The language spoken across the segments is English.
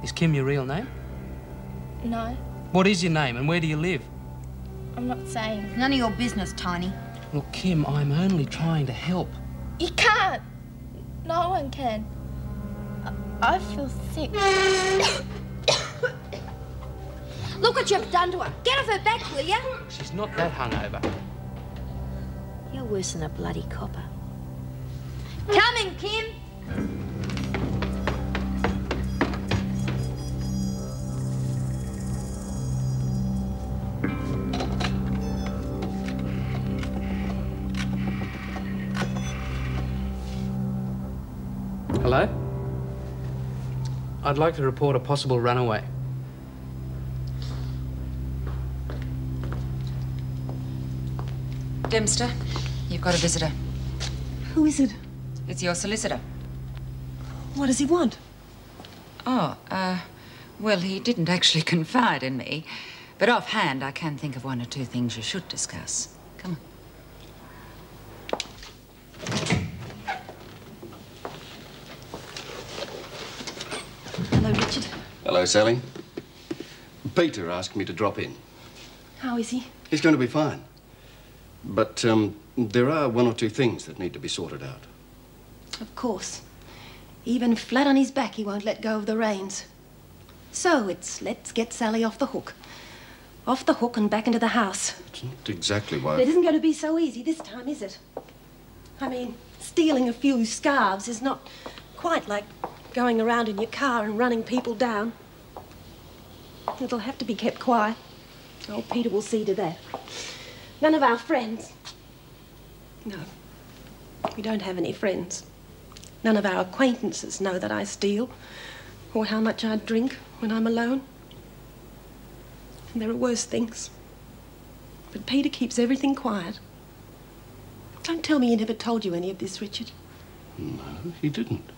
Is Kim your real name? No. What is your name and where do you live? I'm not saying. None of your business, Tiny. Look, Kim, I'm only trying to help. You can't. No one can. I feel sick. Look what you've done to her. Get off her back, will you? She's not that hungover. You're worse than a bloody copper. Coming, Kim. Hello? I'd like to report a possible runaway. Dempster, you've got a visitor. Who is it? It's your solicitor. What does he want? Oh, well, he didn't actually confide in me, but offhand I can think of one or two things you should discuss. Come on. Hello, Richard. Hello, Sally. Peter asked me to drop in. How is he? He's going to be fine. But there are one or two things that need to be sorted out. Of course. Even flat on his back, he won't let go of the reins. So it's let's get Sally off the hook. Off the hook and back into the house. It's not exactly why... It isn't going to be so easy this time, is it? I mean, stealing a few scarves is not quite like going around in your car and running people down. It'll have to be kept quiet. Old Peter will see to that. None of our friends. No, we don't have any friends. None of our acquaintances know that I steal or how much I drink when I'm alone. And there are worse things. But Peter keeps everything quiet. Don't tell me he never told you any of this, Richard. No, he didn't.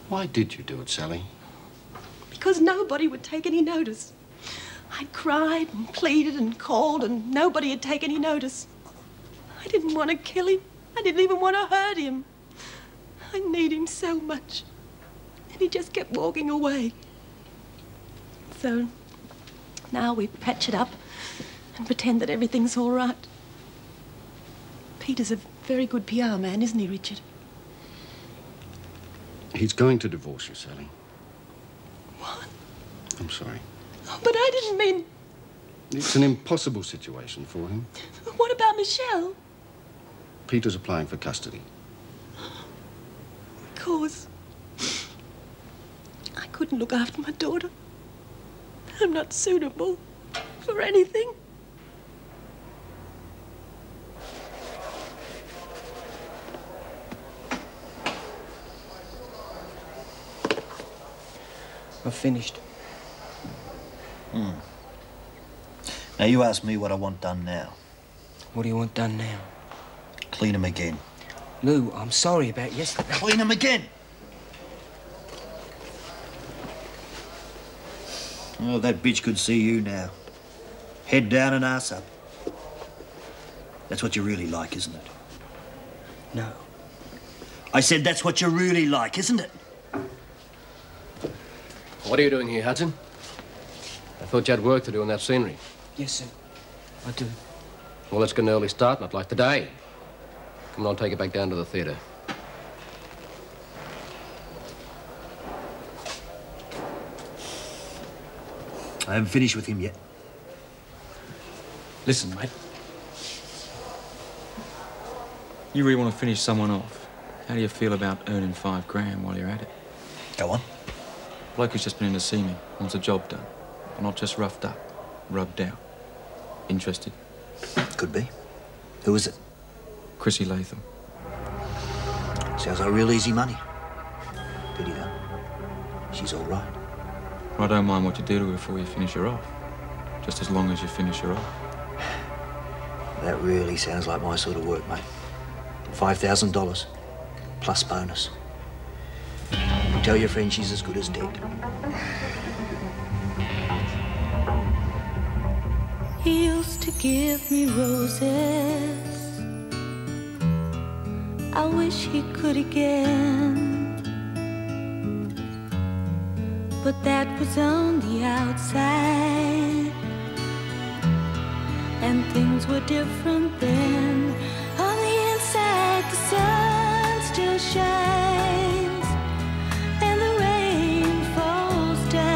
Why did you do it, Sally? Because nobody would take any notice. I cried and pleaded and called and nobody would take any notice. I didn't want to kill him. I didn't even want to hurt him. I need him so much. And he just kept walking away. So now we patch it up and pretend that everything's all right. Peter's a very good PR man, isn't he, Richard? He's going to divorce you, Sally. What? I'm sorry. Oh, but I didn't mean... It's an impossible situation for him. What about Michelle? Peter's applying for custody. Of course. I couldn't look after my daughter. I'm not suitable for anything. I've finished. Now, you ask me what I want done now. What do you want done now? Clean him again. Lou, I'm sorry about yesterday. Clean him again! Oh, that bitch could see you now. Head down and ass up. That's what you really like, isn't it? No. I said that's what you really like, isn't it? What are you doing here, Hudson? I thought you had work to do on that scenery. Yes, sir. I do. Well, let's get an early start, not like today. Come on, I'll take it back down to the theatre. I haven't finished with him yet. Listen, mate. You really want to finish someone off? How do you feel about earning $5 while you're at it? Go on. Bloke who's just been in to see me wants a job done. I'm not just roughed up, rubbed out. Interested? Could be. Who is it? Chrissy Latham. Sounds like real easy money. Pity though. She's all right. I don't mind what you do to her before you finish her off. Just as long as you finish her off. That really sounds like my sort of work, mate. $5,000 plus bonus. Tell your friend she's as good as dead. He used to give me roses. I wish he could again. but that was on the outside. And things were different then. On the inside, the sun still shines, and the rain falls down.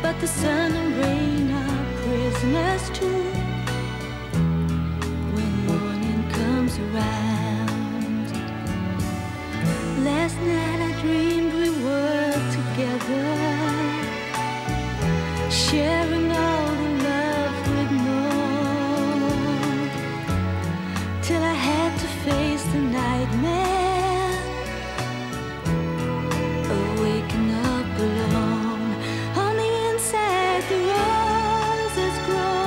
But the sun and rain are prisoners too when morning comes around. Last night I dreamed we were together, sharing all the love we'd known, till I had to face the nightmare of waking up alone. On the inside, the roses grow.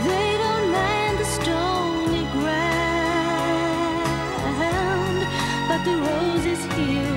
They don't mind the stony ground, but the rose is here